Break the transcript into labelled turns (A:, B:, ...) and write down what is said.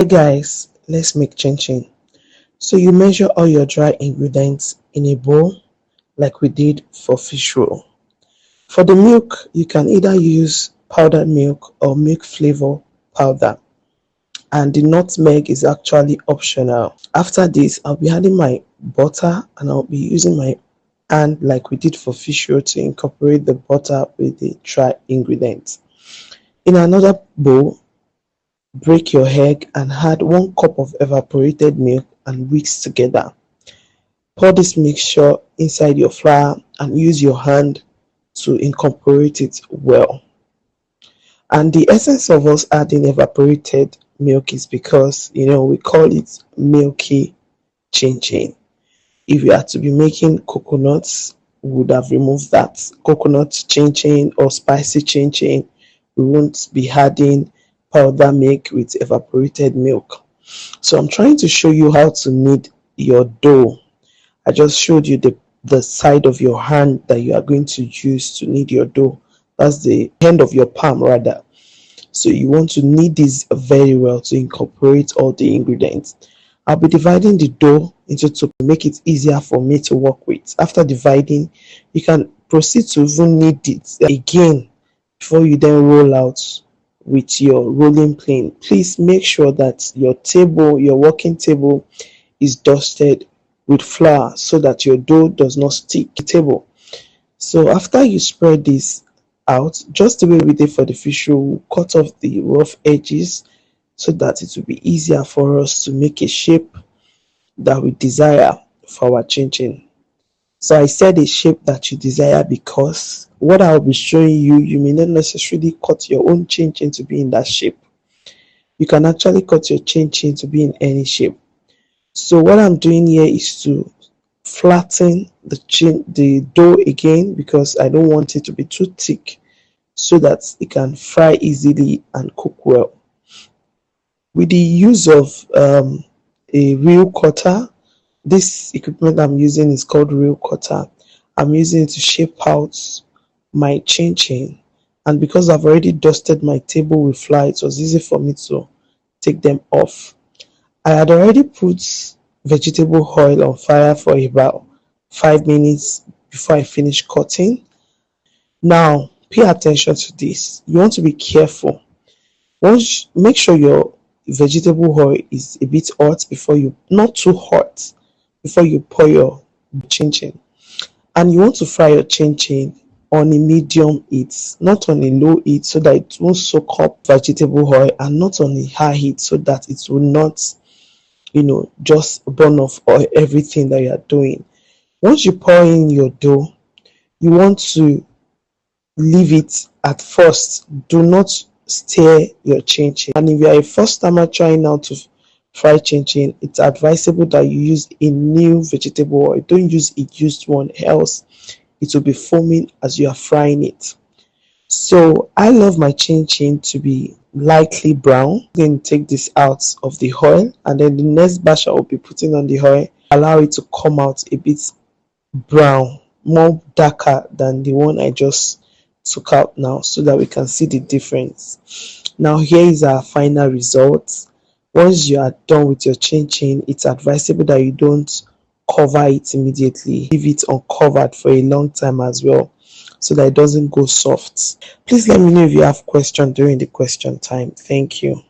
A: Hey guys, let's make chinchin. So you measure all your dry ingredients in a bowl like we did for fish roll. For the milk, you can either use powdered milk or milk flavor powder, and the nutmeg is actually optional. After this, I'll be adding my butter and I'll be using my hand like we did for fish roll to incorporate the butter with the dry ingredients. In another bowl, break your egg and add 1 cup of evaporated milk and whisk together. Pour this mixture inside your flour and use your hand to incorporate it well. And the essence of us adding evaporated milk is because we call it Milky Chinchin. If you had to be making coconuts, we would have removed that. Coconut chinchin or spicy chinchin, we won't be adding powder milk with evaporated milk. So I'm trying to show you how to knead your dough. I just showed you the side of your hand that you are going to use to knead your dough. That's the end of your palm rather. So you want to knead this very well to incorporate all the ingredients. I'll be dividing the dough into two to make it easier for me to work with. After dividing, you can proceed to even knead it again before you then roll out with your rolling pin. Please make sure that your working table is dusted with flour so that your dough does not stick to the table. So after you spread this out, just the way we did for the fish roll, we'll cut off the rough edges so that it will be easier for us to make a shape that we desire for our chinchin. So I said a shape that you desire because what I'll be showing you, you may not necessarily cut your own chinchin to be in that shape. You can actually cut your chinchin to be in any shape. So what I'm doing here is to flatten the dough again because I don't want it to be too thick so that it can fry easily and cook well. With the use of a reel cutter, this equipment I'm using is called reel cutter. I'm using it to shape out my chinchin, and because I've already dusted my table with flour, it was easy for me to take them off. I had already put vegetable oil on fire for about 5 minutes before I finished cutting. Now pay attention to this. You want to be careful. Make sure your vegetable oil is a bit hot not too hot, before you pour your chinchin. And you want to fry your chinchin on a medium heat, not on a low heat, so that it won't soak up vegetable oil, and not on a high heat so that it will not just burn off everything that you are doing. Once you pour in your dough, you want to leave it at first. Do not stir your chinchin. And if you are a first timer trying out to fry chinchin, it's advisable that you use a new vegetable oil. Don't use a used one, else it will be foaming as you are frying it. So I love my chinchin to be lightly brown. Then take this out of the oil, and then the next batch I will be putting on the oil, allow it to come out a bit brown, more darker than the one I just took out now, so that we can see the difference. Now here is our final result. Once you are done with your chinchin, it's advisable that you don't cover it immediately. Leave it uncovered for a long time as well, so that it doesn't go soft. Please let me know if you have questions during the question time. Thank you.